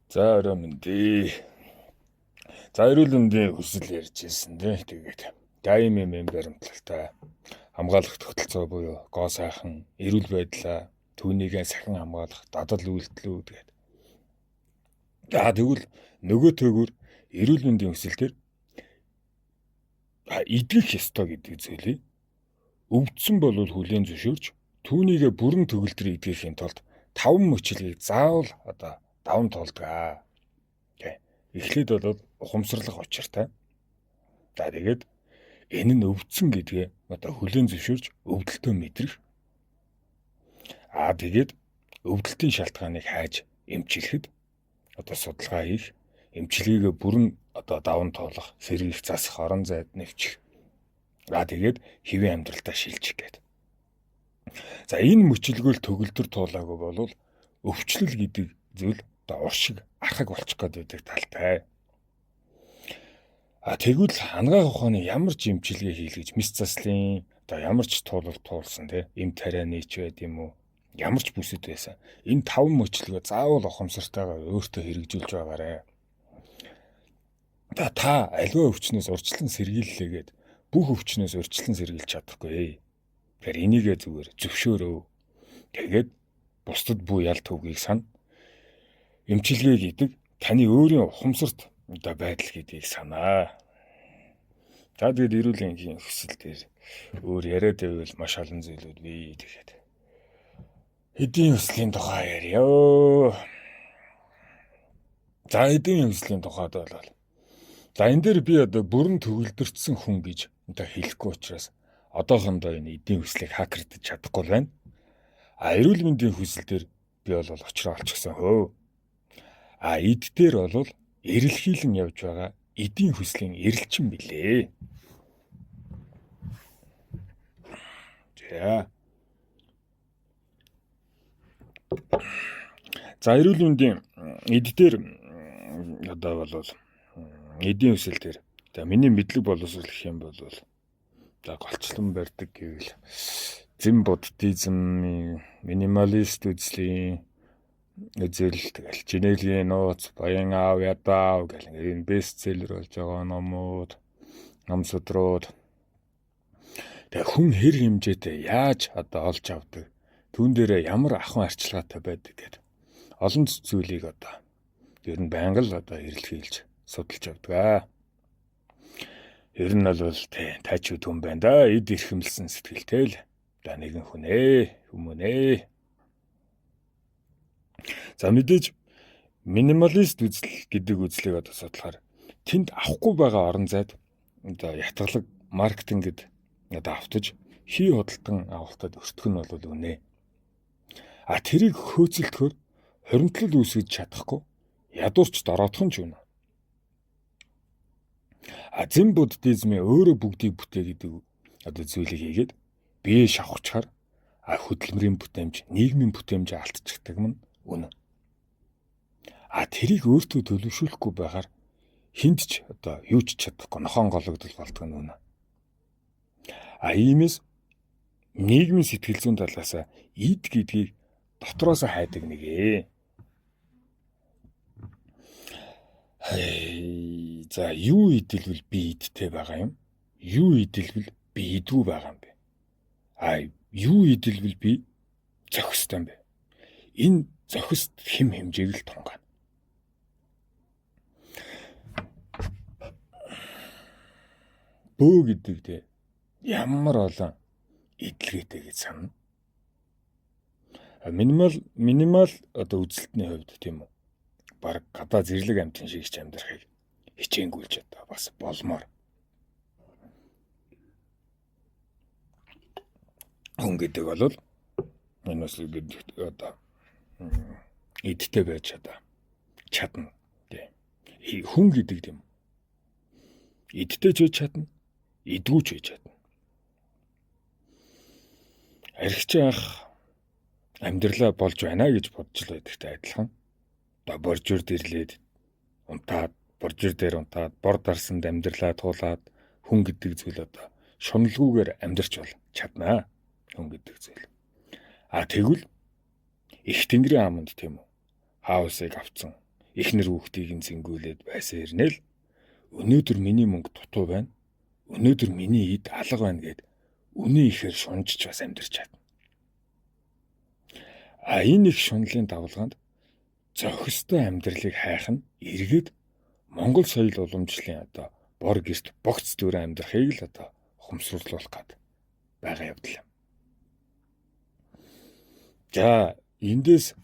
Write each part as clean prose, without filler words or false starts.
За орой мэндий. За эрүүл мэндийн хүсэл ярьж ирсэн дээ. Тэгээд ГАИМ баримтлалтай хамгаалах тогтолцоо буюу гоо сайхан эрүүл байдлаа түүнийгээ сахин хамгаалах дадал үйлдэлүүд гэдэг. Тэгвэл нөгөө төгөр эрүүл мэндийн хүсэл төр идэх ёстой гэдэг зүйлийг өвдсөн болвол хүлээн зөвшөөрч түүнийгээ бүрэн төгөлдөр идэхийн тулд 5 мөчлөгийг заавал даван тоолдог. Эхлээд бол ухамсарлах учиртай. Тэгээд энэ нь өвдсөн гэдгээ хүлээн зөвшөөрч өвдөлтөө мэдрэх. Тэгээд өвдөлтийн шалтгааныг хайж эмчлэхэд судалгаа хийх, эмчилгээгээ бүрэн даван тоолох, сэргийлэх, засах, орон зайд нэвчих. Тэгээд хэвийн амьдралдаа шилжих гэдэг. За энэ мөчлөгөөл төгөлдөр туулаагүй бол өвчлөл гэдэг зүйл уршиг архаг болчих гээд байдаг талтай. Тэгвэл хангаах ухааны ямар ч эмчилгээ хийлгэж мис заслын ямар ч туулалт туулсан эм тарианы ч байд юм уу, ямар ч бүсэд байсан. Энэ 5 мөчлөгөө заавал ухамсартайгаар өөртөө хэрэгжүүлж байгаарэ. Та аливаа өвчнөөс урьдчилан сэргийллээгээд бүх өвчнөөс урьдчилан сэргийлж чадахгүй. Тэгэхээр энийгээ зүгээр зөвшөөрөө. Тэгээд бусдад буу ял төвгийг сана. Эмчилгээ гэдэг таны өөрийн ухамсарт байдал гэдгийг санаа. Тэгээд эрүүл энгийн хүсэл дээр өөр яриад байвал маш олон зүйлүүд бий тэгээд. Эдийн хүслийн тухай яриа. За эдийн хүслийн тухайд бол энэ дээр би бүрэн төгөлдөрчсөн хүн гэж хэлэхгүй учраас одоохондоо энэ эдийн хүслийг хакердэж чадахгүй байна. Эрүүл мэндийн хүсэл дээр би бол очроо олчихсан хөө. Эд дээр бол эрэлхийлэн явж байгаа эдийн хүслийн эрэлчин билээ. За эрүүл мэндийн эд дээр бол эдийн хүсэл дээр миний мэдлэг боловсруулах юм бол голчлон барьдаг гэвэл зэн буддизм, минималист үзлийн үзэл тэгэл жинэлийн нууц, баян аав ядаа гэх энэ бестселлер болж байгаа номууд, намсудрууд. Тэгээ хүн хэр хэмжээтэй яаж олж авдаг, түүн дээр ямар ахуйн арчилгаатай байдаг гэдэг олон зүйлийг ер нь байнга л эрэлхийлж судалж авдаг. Ер нь бол тайчууд хүн байна эд эрхэмлсэн сэтгэлтэй л нэгэн хүмүүнээ. За мэдээж минималист үзэл гэдэг үзлийг судлахаар тэнд авахгүй байгаа орон зайд ятгалаг маркетингэд автаж хий худалдан авалтад өртөх нь бол үнэ. Тэрийг хөөцөлтөхөөр хоримтлал үүсгэж чадахгүй ядуурч дороотхон ч үнэ. Зэн буддизмын өөрөө бүгдийг бүтээ гэдэг зүйлийг хийгээд бие шавхчаар хөдөлмөрийн бүтээмж, нийгмийн бүтээмж алдчихдаг нь үнэ. Тэрийг өөртөө төлөвшүүлэхгүй байгаар хинт ч юу ч чадахгүй нохон гологдол болдог нь үнэ. Иймээс нийгмийн сэтгэл зүйн талаас эд гэдгийг дотроос хайдаг нэгэ. За юу идэлвэл би идтэй байгаа юм? Юу идэлвэл би идгүй байгаа юм бэ? Юу идэлвэл би зохистой юм бэ? Энэ зохист хэм хэмжээг л тунгаана. Бөө гэдэг ямар олон идэлгээтэй гэж санана. Минимал үзэлтний хувьд тийм үү? Бараг гадаа зэрлэг амьтан шиг ч амьдрахыг хичээнгүйлж бас болмоор. Хүн гэдэг бол энэ бас эдтэй байж чадна. Хүн гэдэг тийм эдтэй ч байж чадна, эдгүй ч байж чадна. Архич анх амьдралаа болж байна гэж бодж л байдагтай адилхан. Боржир дэрлээд унтаад, боржир дээр унтаад, бор дарсанд амьдралаа туулаад хүн гэдэг зүйл шуналгүйгээр амьдрч бол чаднаа. Хүн гэдэг зүйл. Тэгвэл их тэнгэрийн аманд тийм үү? Хаусыг авцсан, эхнэр хүүхдийг нь зингүүлээд байсан хэрнээл өнөөдөр миний мөнгө дутуу байна. Өнөөдөр миний эд алга байна гэд үнэн ихээр шунжиж бас амьдарч чадна. Энэ их шунлын давалгаанд зохистой амьдралыг хайх нь эргээд Монгол соёл уламжлалын бор гэрт богц дүүрэн амьдрахыг л ухамсарлуулах гээд байгаа явдал. За эндээс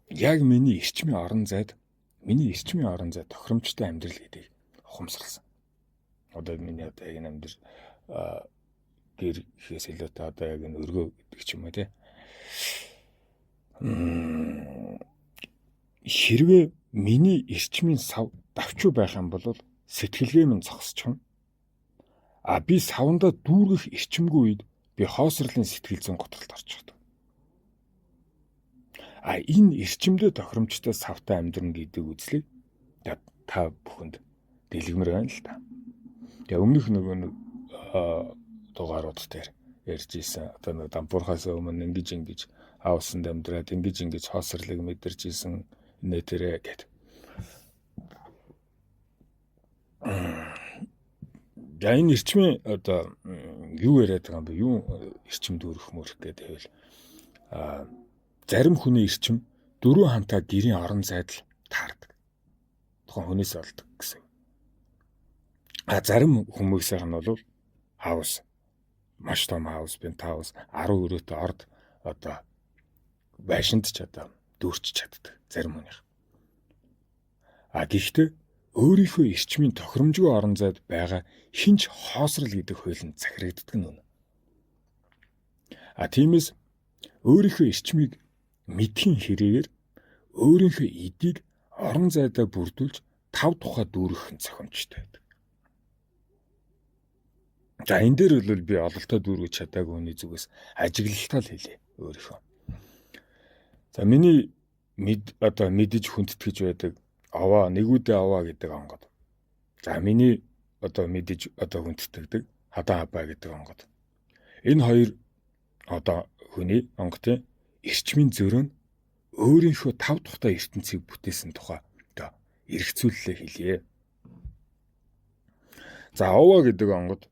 яг миний эрчмийн орон зайд тохиромжтой амьдрал гэдгийг ухамсарласан. Миний яг энэ амьдрал гэр ихээс илүү яг энэ өргөө гэдэг ч юм уу тий. Хэрвээ миний эрчмийн сав давчуу байх юм бол сэтгэлгээ минь зогсчихно. Би савндаа дүүргэх эрчимгүй үед би хоосрлын сэтгэл зүйн гутгалд орчихдог. Энэ эрчимдээ тохиромжтой савтай амьдрын гэдэг үзлийг та бүхэнд дэлгэмэр байна л та. Тэгээ өмнөх нэг дугаарууд дээр ярьж ийсэн. Дампуурхаас өмнө ингэж аавсанд амьдраад ингэж хоосрлыг мэдэрч ийсэн нэтэрэ гэд. Энэ эрчмийн юу яриад байгаа юм бэ? Юу эрчим дүүрэх мөрөх гэдэг байвал зарим хүний эрчим дөрвөн хамтаа гэрийн орон зайд таардаг. Тухайн хүнээс олдог гэсэн. Зарим хүмүүсийнх нь бол хаус маш том хаус, пентхаус 10 өрөөтэй орд байшинд ч дүүрч чаддаг зарим хүнийх. Гэхдээ өөрийнхөө эрчмийн тохиромжгүй орон зайд байгаа хинч хоосрал гэдэг хуулинд захирагддаг нь үнэ. Тиймээс өөрийнхөө эрчмийг мэдхийн хэрэгээр өөрийнхөө эдийг орон зайдаа бүрдүүлж тав тухай дүүргэх нь зохимжтой байдаг. Энэ дээр бол би ололтоо дүүргэж чадаагүй хүний зүгээс ажиглалтаа л хэлье өөрийнхөө. Миний мэдэж хүндэтгэж байдаг нэгүүдээ аваа гэдэг онгод. Миний мэдэж хүндэтгдэг хадаа хабаа гэдэг онгод. Энэ хоёр хүний онготын эрчмийн зөрөө нь өөрийнхөө тав тухтай ертөнцийг бүтээсэн тухай эргцүүлэлээ хэлье. Аваа гэдэг онгод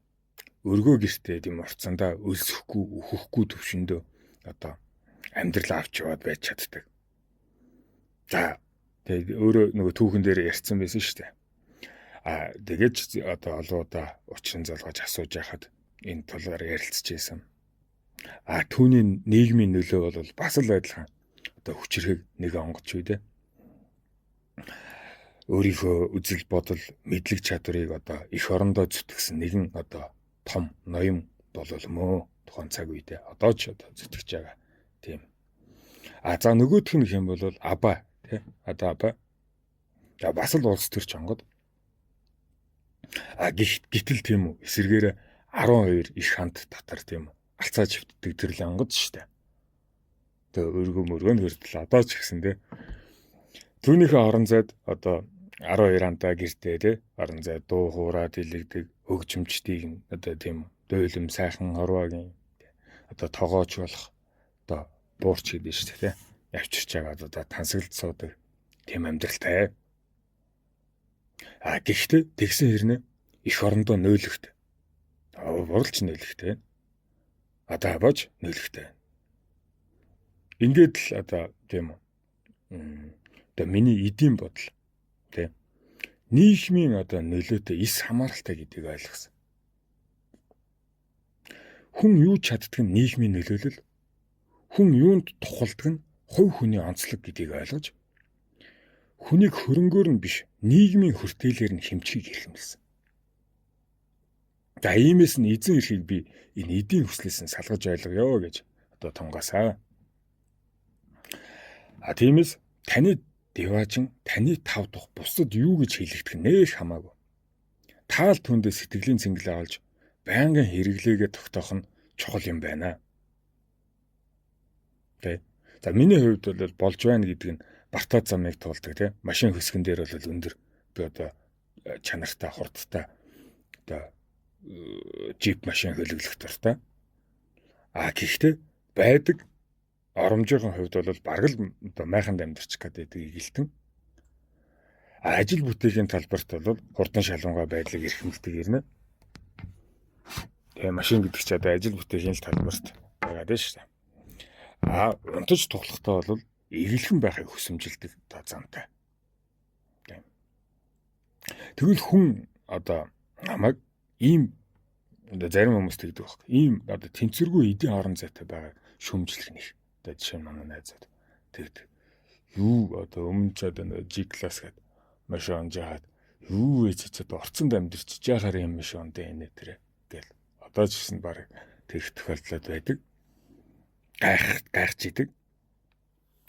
өргөө гэртээ тийм орцондоо өлсөхгүй, үхэхгүй төвшөндөө амьдрал авч яваад байж чаддаг. Тэгээд өөрөө нөгөө түүхэн дээр ярьсан байсан шүү дээ. Тэгээд олоодаа уучран залгаж асууж яхад энэ талаар ярилцчихсэн. Түүний нийгмийн нөлөө бол бас л адилхан хүчрхэг нэг онгоч үү дээ. Өөрийнхөө үзэл бодол, мэдлэг чадварыг их орондоо зүтгэсэн нэгэн том ноён болол мөө тухайн цаг үедээ ч зүтгэж байгаа. Тийм. Нөгөөх нь хэм бол аба тий. Аба. Бас л улс төрч онгод. Гэтэл тийм үү. Эсэргээр 12 их хамт татар тийм үү. Алцааж хөвтдөг төрлийн онгод шүү дээ. Тэгээ өргөө мөргөнд хүртэл ч гэсэн тий. Түүнийхээ орон зайд 12 хамтаа гэртээ тий. Орон зай дуу хуураа дэлгдэг хөгжимчдийг тийм дөөлөм сайхан хорвоогийн тогооч болох буурч гэдэг шүү дээ. Явчирч байгаа тансаглд суудаг тийм амьдралтай. Гэхдээ тэгсэн хэрнээ их орондоо нөөлөгтэй. Уралч нөөлөгтэй. Абаж нөөлөгтэй. Ингээд л тийм үү. Миний эдийн бодол тийм нийгмийн нөлөөтэй эс хамааралтай гэдгийг ойлгосон. Хүн юу чаддаг нь нийгмийн нөлөөлөл, хүн юунд тухалдаг нь хувь хүний онцлог гэдгийг ойлгож хүнийг хөрөнгөөр нь биш нийгмийн хүртээлээр нь хэмжихийг эрхэмлсэн. Иймээс нь эзэн эрхийг би энэ эдийн хүслээс нь салгаж ойлгоё гэж тунгаасаа. Тиймээс таны деважин таны тав дахь бусад юу гэж хэлэгдэх нэх хамаагүй. Таал түндэ сэтгэлийн цэнгэл авалж байнгын хэрэглээгээ тогтоох нь чухал юм байна. Миний хувьд бол болж байна гэдэг нь бартаа замыг туулдаг тийм машин хөсгөн дээр бол өндөр би чанартай хурдтай джип машин хөлөглөх дуртай. Гэхдээ байдаг оромжийн хувьд бол бараг л майханд амьдарч гэдэг игэлтэн. Ажил бүтээлийн талбарт бол хурдан шалгуугаа байдлыг эрхэмлдэг ирнэ. Тэгээ машин гэдэг чинь одоо ажил бүтээлийн талбарт байгаа дээ шүү дээ. Унтаж тухлахтаа бол эвлэхэн байхыг хүсэмжилдэг одоо замтай. Тэгвэл хүн одоо намайг ийм зарим хүмүүс тэгдэг байхгүй. Ийм одоо тэнцвэргүй эдийн орон зайтай байгааг шүүмжлэх нэх. Одоо жишээ нь манай найзууд тэгдэг. Юу одоо өмнө ч одоо G-class гэдэг машин жаад юу гэж одоо орцонд амьдэрч жахаар юм машин дээ тэрэ гэл. Одоо ч гэсэн баг тэрх тохиолдлууд байдаг. Гайхж идэг.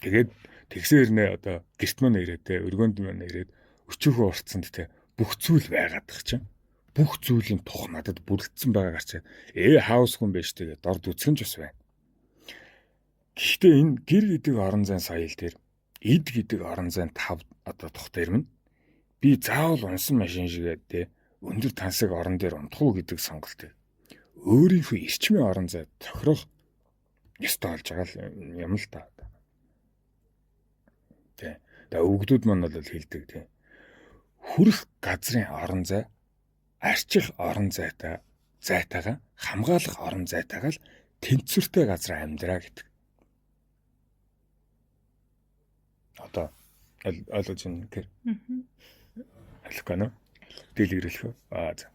Тэгээд тэгсээр нэ одоо гэрт мань ирээд те өргөнд мань ирээд өчөөхөө орцонд те бүх зүйл байгаад тах чинь. Бүх зүйлийн тух надад бүрэлдсэн байгааг харчаад хаус хүн байж тэгээ дорд үсгэн ч бас байна. Гэхдээ энэ гэр гэдэг орон зайн соёл дээр эд гэдэг орон зайн тав одоо тухт ирмэн би заавал унсан машин шигээд те өндөр тансаг орон дээр унтах уу гэдэг сонголтыг өөрийнхөө эрчмийн орон зай тохирох ёстой болж байгаа юм л та. Тэ. Тэгээ өвгдүүд маань бол хэлдэг те. Хүрх газрын орон зай арчих орон зайтайгаа хамгаалах орон зайтайгаа л тэнцвэртэй газар амьдраа гэдэг. Одоо ойлгож байна тэр. Ойлгох нь дэлгэрэлэх. За.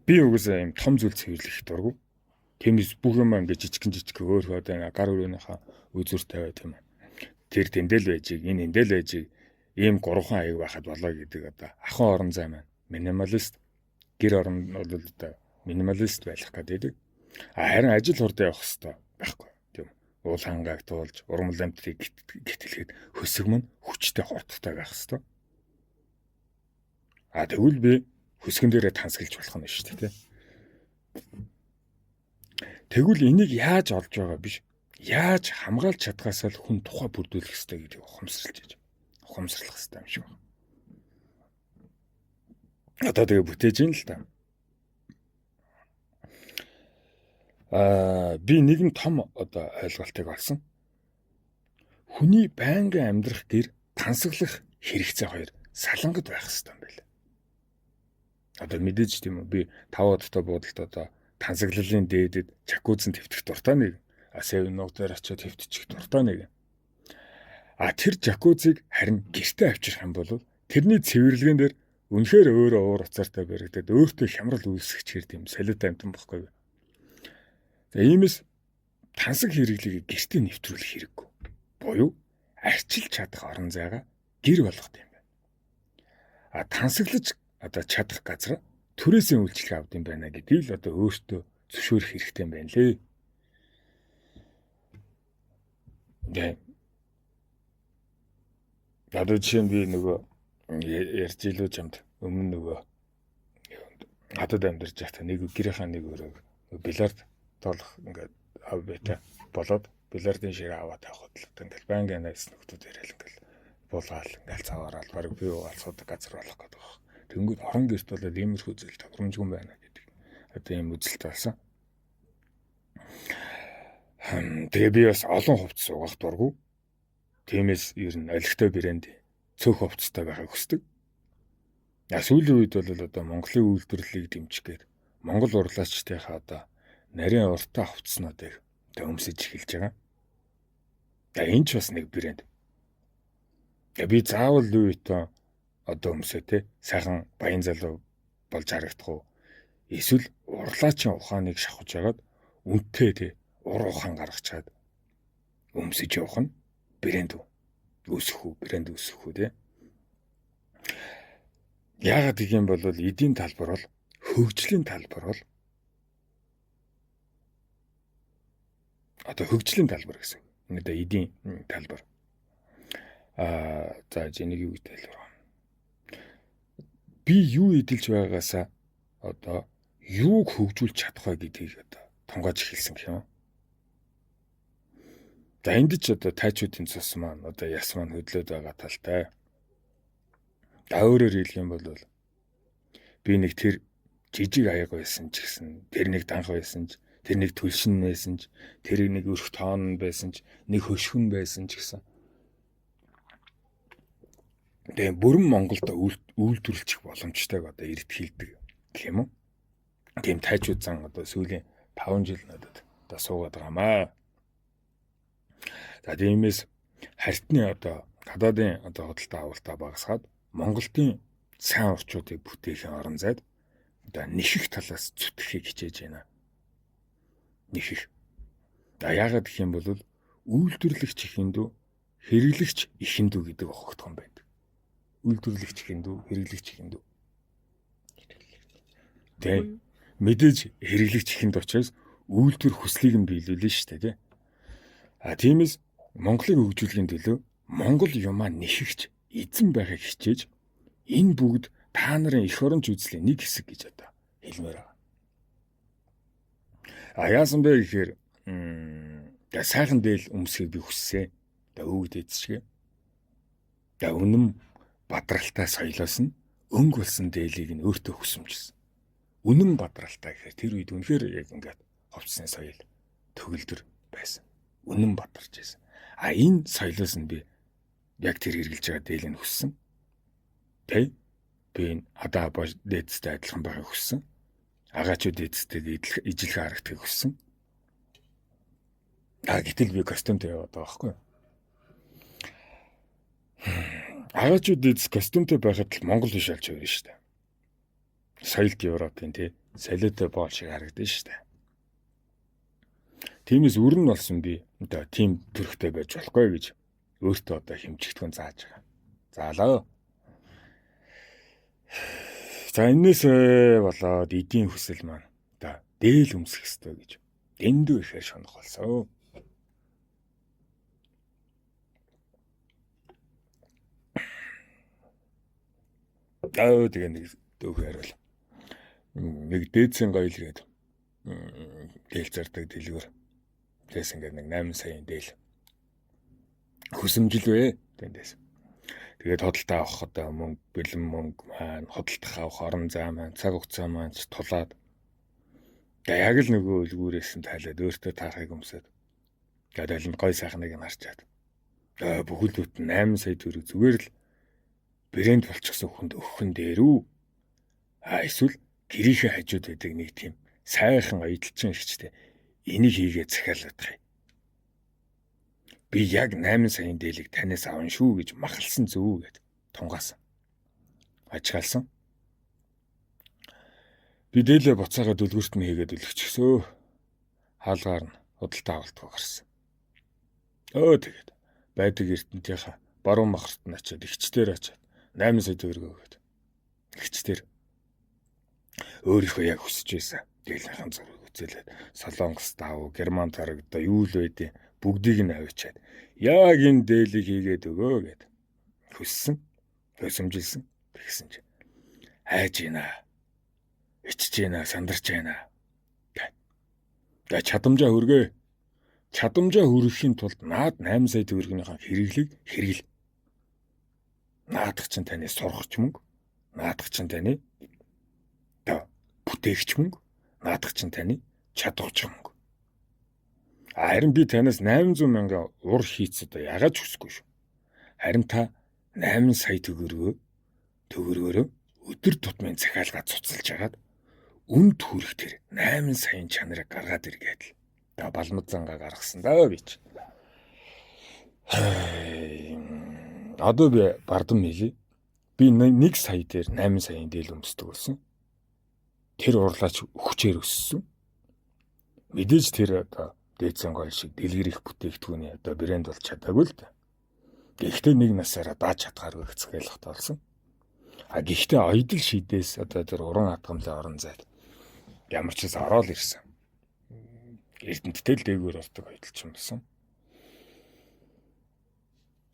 Би угсаа юм том зүйл цэвэрлэх дурггүй. Тэмээс бүх юм ингээд жижиг өөр одоо гар өрөөнийхөө үзүр тавиад юм. Тэр тэндэл байжиг, энэ эндэл байжиг, ийм гурван аяг байхад болоо гэдэг одоо ахын орон зай маань минималист, гэр орон бол одоо минималист байх гэдэг. Харин ажил хурдан явах хэрэгтэй байхгүй тийм. Уул хангааг туулж, урмал амтрыг гитэлгээд хөсөг мань хүчтэй хурдтай байх хэрэгтэй. Тэгвэл би хөсгөн дээрээ тансаглаж болох нь шүү дээ. Тэгвэл энийг яаж олж байгаа биш. Яаж хамгаалж чадхаасаа л хүн тухай бүрдүүлэх хэрэгтэй гэдгийг ухамсарлах хэрэгтэй юм шиг байна. Одоо тэгээ бүтээж ийн л та. Би нэгэн том одоо ойлголтыг олсон. Хүний байнгын амьдрах гэр тансаглах хэрэгцээ хоёр салангад байх хэрэгтэй юм байна. Одоо мэдээж тийм үү би 5 удаатай буудалд одоо тансаглалын дээдэд жакузин твтэх дуртай нэг. Севног дээр очиод твтчих дуртай нэг. Тэр жакузиг харин гэртээ авчрах юм бол тэрний цэвэрлэгэн дээр үнэхээр өөрөө уур уцаартай баригдаад өөртөө хямрал үүсгэж хэрэг тийм солиотой амтан бохгүй. Иймээс тансаг хэрэглийг гэртээ нэвтрүүлэх хэрэггүй. Буюу арчилж чадах орон зайгаа гэр болгох юм байна. Тансаглаж одоо чадах газар түрээсээ үйлчлэг авд юм байна гэдгийг л одоо өөртөө зөвшөөрөх хэрэгтэй юм байна лээ. Одоо жишээ нь би нөгөө ярьж илүү чамд өмнө нөгөө хатад амьдарч байхдаа нэг гэрийнхаа нэг өрөөг бильярд тоолох ингээд ав бэта болоод бильярдын ширээ аваад тавих бодлоо. Ингээл байнгын найз нөхдүүд яриад ингээл буулгаал ингээл цаваараал баг би алцуудаг газар болох гэдэг байна. Тэнгүүд орон гэрт болоод иймэрхүү зүйл тохиромжгүй байна гэдэг. Одоо ийм үзэлт болсон. Тэгээ би бас олон хувцас суугах дурггүй. Тиймээс ер нь олигтой брэнд цөөх хувцастай байхыг хүсдэг. Сүүлийн үед бол одоо Монголын үйлдвэрлэлийг дэмжих гээд Монгол урлаачдынхаа одоо нарийн уртаа хувцаснуудыг өмсөж эхэлж байгаа. Энэ ч бас нэг брэнд. Би заавал Луитон одоо өмсөө те сайхан баян залуу болж харагдах уу? Эсвэл урлаачийн ухааныг шавхаж агаад үнэтэй те ур ухаан гаргаж чад өмсөж явах нь брэнд брэнд үүсэх үү те. Яагаад гэх юм бол эдийн талбар бол хөгжлийн талбар бол одоо хөгжлийн талбар гэсэн. Одоо эдийн талбар. За энийг юу гэдэг вэ? Би юу эдэлж байгаагаасаа одоо юуг хөгжүүлж чадах вэ гэдгийг одоо тунгааж эхэлсэн гэх юм. За энд ч одоо тайчуудын цус маань одоо яс маань хөдлөөд байгаа талтай. Өөрөөр хэлэх юм бол би нэг тэр жижиг аяг байсан ч гэсэн тэр нэг данх байсан ч тэр нэг төлшин байсан ч тэр нэг өрх тоон байсан ч нэг хөшгөн байсан ч гэсэн Тэгээ бүрэн Монголд үйлдвэрлэх боломжтойг одоо эрд хийдэг гэх юм уу? Тийм тайчууд зан одоо сүүлийн 5 жил надад одоо суугаад байгаамаа. За тиймээс харьтны одоо гадаадын одоо худалдаа авалтаа багасгаад Монголын сайн орчуудыг бүтээхийн орон зайд одоо нэхэх талаас зүтгэхийг хичээж байна. Нэхэх. Яагаад гэх юм бол үйлдвэрлэгч ихэндүү хэрэглэгч ихэндүү гэдэг огтхон байдаг. Үйлдвэрлэгч ихэндүү, хэрэглэгч ихэндүү. Тэ мэдээж хэрэглэгч ихэнд учраас үйлдвэр хүслийг нь биелүүлнэ шүү дээ, тэ. Тиймээс Монголыг хөгжүүлэхийн төлөө Монгол юмаа нэхэгч эзэн байхыг хичээж энэ бүгд та нарын эх оронч үзлийн нэг хэсэг гэж одоо хэлмээр байна. Яасан бэ гэхээр сайхан дээл өмсөхийг би хүссэн. Өвөг дээдсчгээ. Үнэм бадралтай соёлоос нь өнгө болсон дээлийг нь өөртөө хүсэмжсэн. Үнэм бадралтай гэхээр тэр үед үнэхээр яг ингээд ховцсны соёл төгөлдөр байсан. Үнэм бадарч байсан. Энэ соёлоос нь би яг тэр хэрэгжилж байгаа дээлийг хүссэн. Тэ? Би энэ адаа дээдстэй адилхан байхыг хүссэн. Агаачууд дээдстэйг ижил харагдахыг хүссэн. Гэтэл би костюмтэй яваад байгаа байхгүй юу? Агаачууд дээдс костюмтэй байхад л Монгол биш болж байна шүү дээ. Соёлт Европын тий солиотой боол шиг харагдана шүү дээ. Тиймээс өрн болсон би одоо тийм төрхтэй байж болохгүй гэж өөртөө одоо хэмжигдэхүүн зааж байгаа. Заалаа. За энэс болоод эдийн хүсэл маань одоо дээл өмсөх ёстой гэж дэндүү ихээр шунах болсон. Тэгээ нэг дүүхээр бол нэг дээдсийн гоёл гээд дээл зардаг дэлгүүр. Тэгээс ингээд нэг 8 саяын дээл хүсэмжилвэ тэндээс. Тэгээд хөдөлтөө авах одоо мөнгө, бэлэн мөнгө маань, хөдөлтөх авах орон зай маань, цаг хугацаа маань тулаад. Яг л нөгөө үлгүүрээс нь тайлаад өөртөө таарахыг өмсөд. Тэгээд аль нь гой сайхныг нь харчаад. Бүхэлдээ 8 сая төгрөг зүгээр л брэнд болчихсон хүнд өгөхөн дээрүү. Эсвэл гэрийнхээ хажууд байдаг нэг тийм сайхан аялалчин ихчтэй энийг хийгээд захиалах юм. Би яг 8 саяын дээлийг танаас аван шүү гэж махалсан зөв гэд тунгаасан. Ажигласан. Би дээлээ буцаагаад үлгүрт нь хийгээд өлгчихсөө. Хаалгаар нь худалдаа авалтгүй гарсан. Тэгээд байдаг эрдэнтийнхаа баруун махарт нь очиад ихчдэр очиад 8 сая төгрөг өгөөд. Ихчдэр өөрийнхөө яг хүсэж байсан дээлийнхэн зургийг үзүүлээд Солонгос таав, Герман тарагдаа юу л байдیں۔ Бүгдийг нь авчиад яг энэ дээлийг хийгээд өгөө гэд хүссэн, хөсөмжилсэн. Тэгсэн чинь хайж гинэ. Ичж гинэ, сандарч гинэ. Гэ чадамжаа хүргээ. Чадамжаа хүргэхийн тулд наад 8 сая төгрөгийнхаа хэрэглийг хэрэгэл. Наадах чинь таны сурахч мөнгө, наадах чинь таны бүтээгч мөнгө, наадах чинь таны чадварч мөнгө. Харин би танаас 800 мянган ур хийц одоо яагаад хүсэхгүй шүү. Харин та 8 сая төгрөгөөрөө өдөр тутмын захиалгаа цуцалж хагаад үнд хүрэх тэр 8 саяын чанарыг гаргаад иргээд л та балмад зангаа гаргасан даа би ч. Одоо би бардам хэлий. Би 1 сая дээр 8 саяын дээл өмсдөг болсон. Тэр урлаач өвчээр өссөн. Мэдээж тэр одоо дээдсэн гоёл шиг дэлгэр их бүтээгдэхүүний одоо брэнд болж чадаагүй л да. Гэхдээ нэг насаараа дааж чадхааргүй хэцгэлэх болсон. Гэхдээ оёдл шидээс одоо тэр уран хатгамлын орон зайд ямар ч гэсэн ороод ирсэн. Эрдэнттэй л дээгүүр ордог оёдлч юм болсон.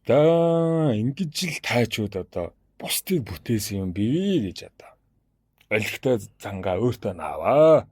Ингэж л таачууд одоо бусдыг бүтээсэн юм бий гэж одоо олигтой зангаа өөртөө наваа.